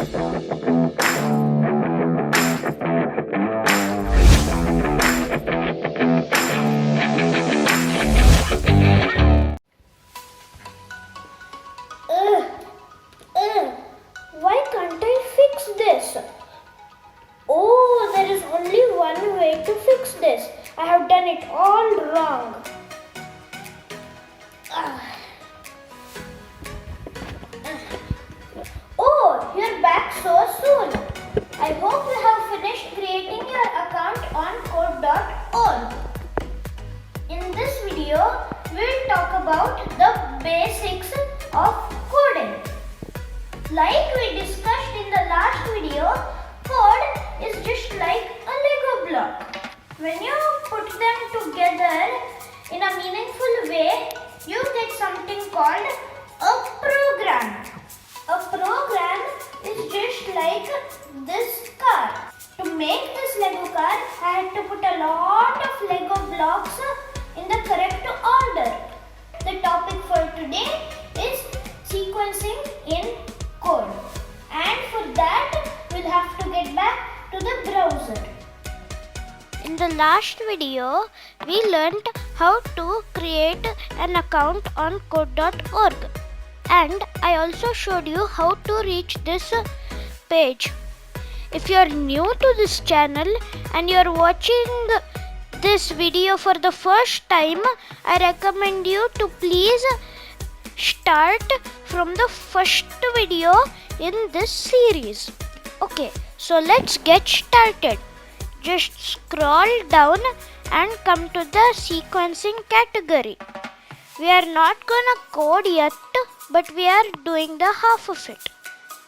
Why can't I fix this? Oh, there is only one way to fix this. I have done it all wrong. Oh, you're back so soon. I hope you have finished creating your account on code.org. In this video, we'll talk about the basics of coding. Like we discussed in the last video, code is just like a Lego block. When you put them together in a meaningful way, you get something called a program. A program is just like this car. To make this Lego car, I had to put a lot of Lego blocks in the correct order. The topic for today is sequencing in code. And for that, we'll have to get back to the browser. In the last video, we learned how to create an account on code.org. And I also showed you how to reach this page. If you are new to this channel and you are watching this video for the first time, I recommend you to please start from the first video in this series. Okay, so let's get started. Just scroll down and come to the sequencing category. We are not gonna code yet, but we are doing the half of it.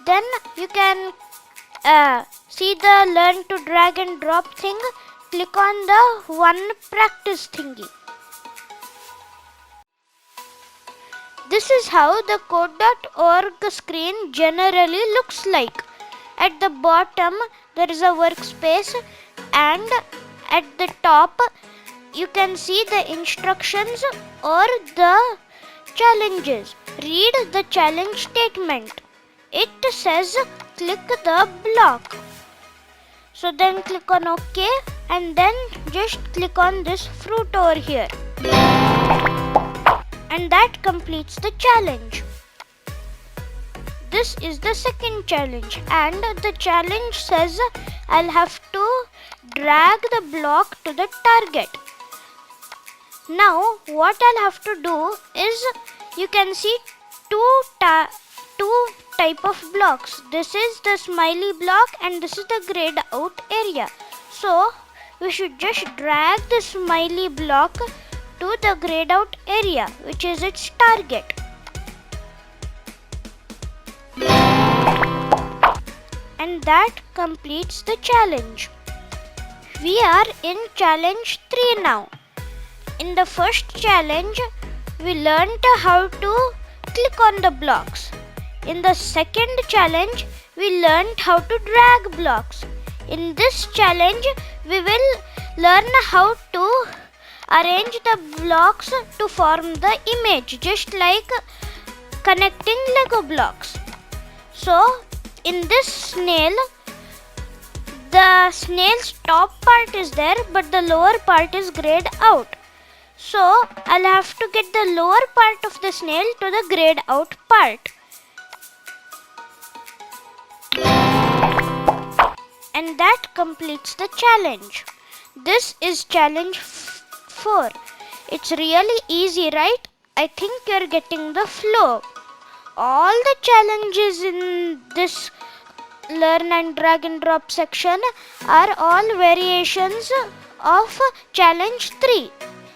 Then you can see the learn to drag and drop thing. Click on the one practice thingy. This is how the code.org screen generally looks like. At the bottom there is a workspace and at the top you can see the instructions or the challenges. Read the challenge statement. It says click the block. So then click on OK and then just click on this fruit over here. And that completes the challenge. This is the second challenge and the challenge says I'll have to drag the block to the target. Now what I'll have to do is, you can see two type of blocks. This is the smiley block and this is the grayed out area. So we should just drag the smiley block to the grayed out area, which is its target. And that completes the challenge. We are in challenge 3 now. In the first challenge, we learned how to click on the blocks. In the second challenge, we learned how to drag blocks. In this challenge, we will learn how to arrange the blocks to form the image, just like connecting Lego blocks. So, in this snail, the snail's top part is there, but the lower part is grayed out. So, I'll have to get the lower part of the snail to the grayed out part. And that completes the challenge. This is challenge 4. It's really easy, right? I think you're getting the flow. All the challenges in this learn and drag and drop section are all variations of challenge 3.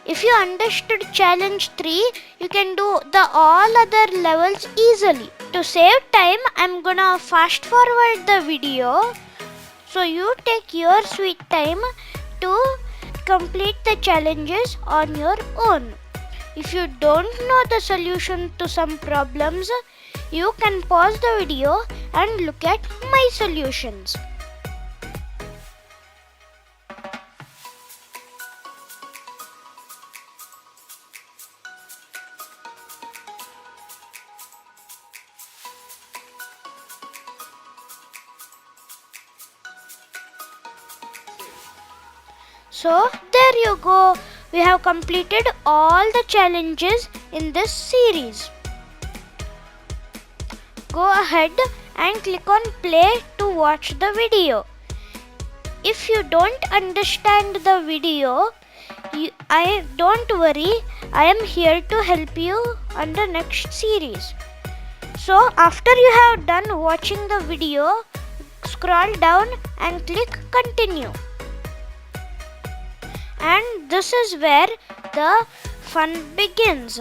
If you understood challenge 3, you can do the all other levels easily. To save time, I'm gonna fast forward the video. So you take your sweet time to complete the challenges on your own. If you don't know the solution to some problems, you can pause the video and look at my solutions. So there you go. We have completed all the challenges in this series. Go ahead and click on play to watch the video. If you don't understand the video, don't worry, I am here to help you on the next series. So after you have done watching the video, scroll down and click continue. And this is where the fun begins.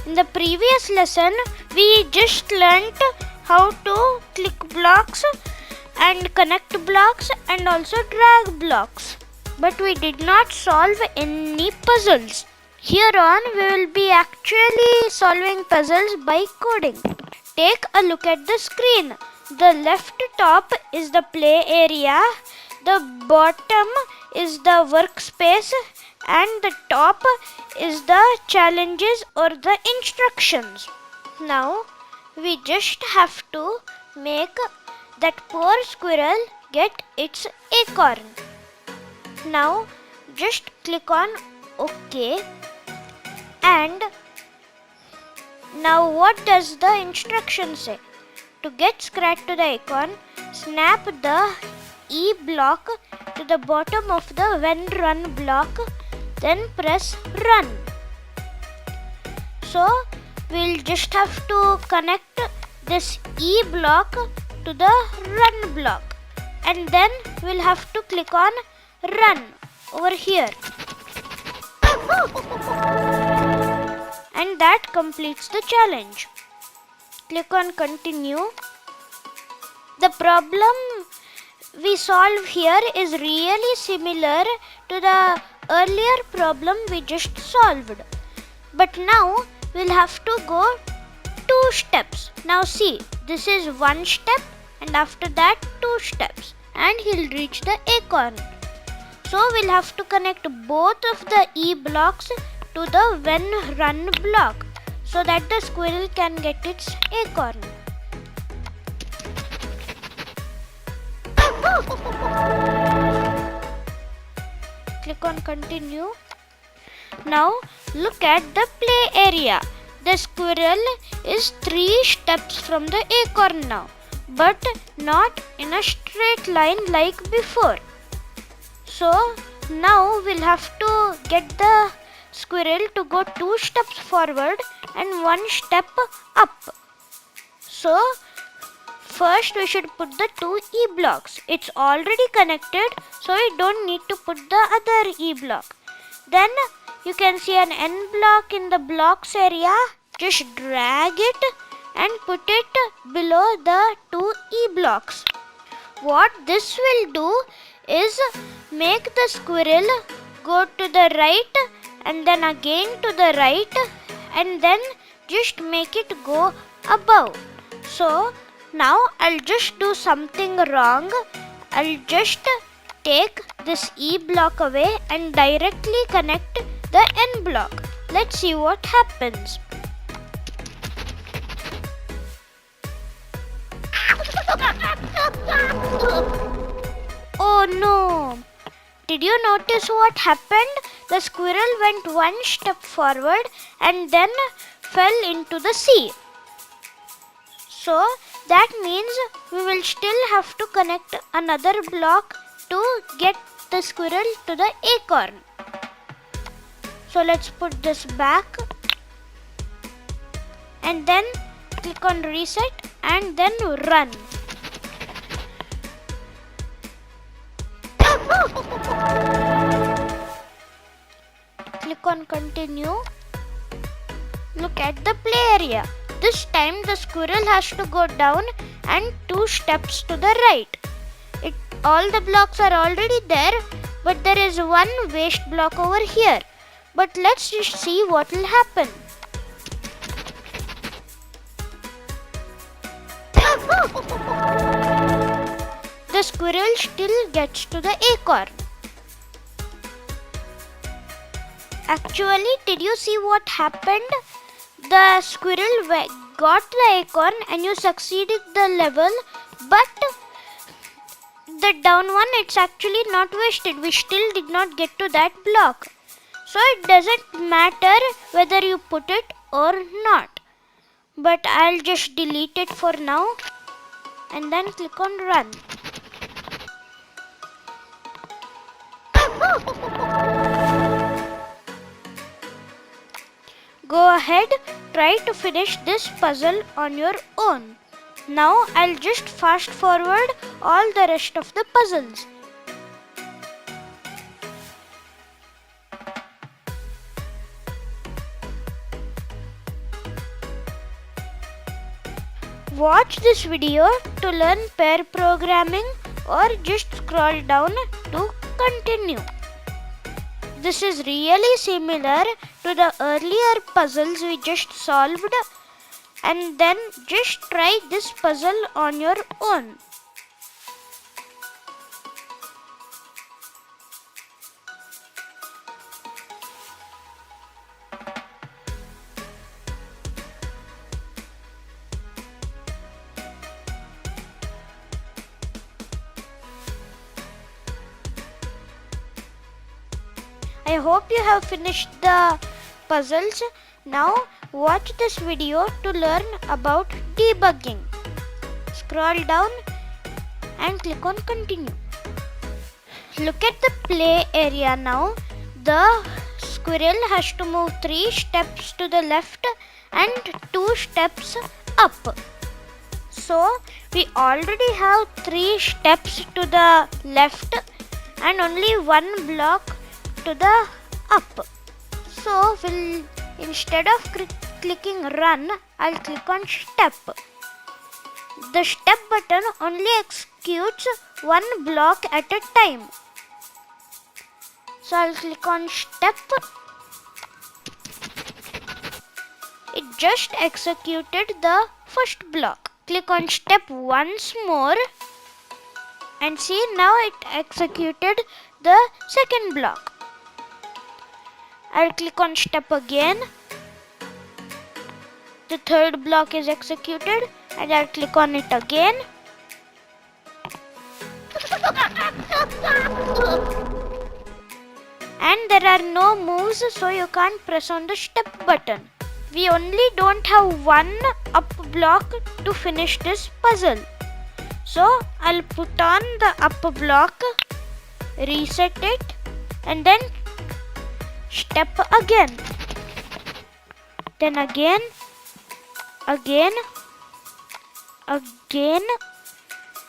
In the previous lesson, we just learnt how to click blocks and connect blocks and also drag blocks. But we did not solve any puzzles. Here on, we will be actually solving puzzles by coding. Take a look at the screen. The left top is the play area, the bottom is the workspace, and the top is the challenges or the instructions. Now, we just have to make that poor squirrel get its acorn. Now, just click on OK. And now what does the instruction say? To get scat to the acorn, snap the E block to the bottom of the when run block, then press run. So we'll just have to connect this E block to the run block, and then we'll have to click on run over here. And that completes the challenge. Click on continue. The problem we solve here is really similar to the earlier problem we just solved. But now we'll have to go 2 steps. Now see, this is 1 step and after that 2 steps and he'll reach the acorn. So we'll have to connect both of the E blocks to the when run block so that the squirrel can get its acorn. Click on continue. Now look at the play area. The squirrel is 3 steps from the acorn now, but not in a straight line like before. So now we'll have to get the squirrel to go 2 steps forward and 1 step up. So first we should put the 2 E blocks. It's already connected, so you don't need to put the other E block. Then you can see an N block in the blocks area. Just drag it and put it below the 2 E blocks. What this will do is make the squirrel go to the right and then again to the right and then just make it go above. So now I'll just do something wrong. I'll just take this E block away and directly connect the N block. Let's see what happens. Oh no! Did you notice what happened? The squirrel went 1 step forward and then fell into the sea. So that means we will still have to connect another block to get the squirrel to the acorn. So let's put this back and then click on reset and then run. Click on continue. Look at the play area. This time the squirrel has to go down and 2 steps to the right. All the blocks are already there, but there is 1 waste block over here. But let's just see what will happen. The squirrel still gets to the acorn. Actually, did you see what happened? The squirrel got the acorn and you succeeded the level, but the down one, it's actually not wasted. We still did not get to that block. So it doesn't matter whether you put it or not. But I'll just delete it for now and then click on run. Go ahead, try to finish this puzzle on your own. Now I'll just fast forward all the rest of the puzzles. Watch this video to learn pair programming or just scroll down to continue. This is really similar to the earlier puzzles we just solved, and then just try this puzzle on your own. I hope you have finished the puzzles. Now watch this video to learn about debugging. Scroll down and click on continue. Look at the play area now. The squirrel has to move 3 steps to the left and 2 steps up. So we already have 3 steps to the left and only 1 block to the up. So instead of clicking run, I'll click on step. The step button only executes 1 block at a time. So I'll click on step. It just executed the first block. Click on step once more and see, now it executed the second block. I'll click on step again. The third block is executed and I'll click on it again. And there are no moves, so you can't press on the step button. We only don't have 1 up block to finish this puzzle. So I'll put on the up block, reset it, and then step again. Then again,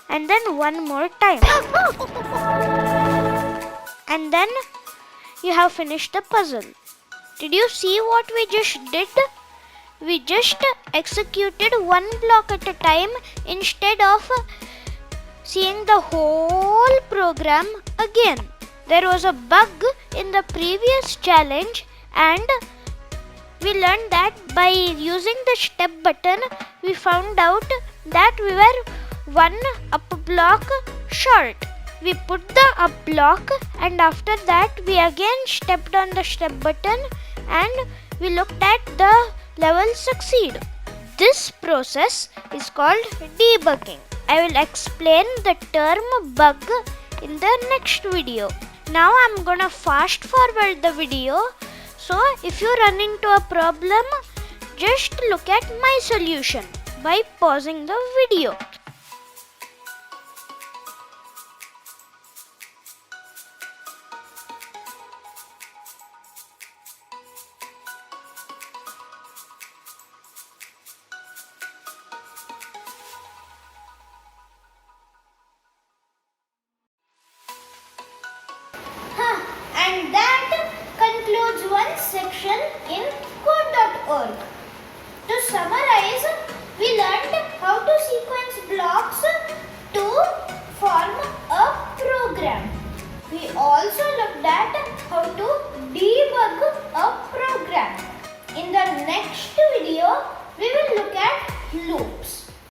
and then 1 more time. And then you have finished the puzzle. Did you see what we just did? We just executed 1 block at a time instead of seeing the whole program again. There was a bug in the previous challenge and we learned that by using the step button, we found out that we were 1 up block short. We put the up block and after that we again stepped on the step button and we looked at the level succeed. This process is called debugging. I will explain the term bug in the next video. Now I'm gonna fast forward the video, so if you run into a problem, just look at my solution by pausing the video.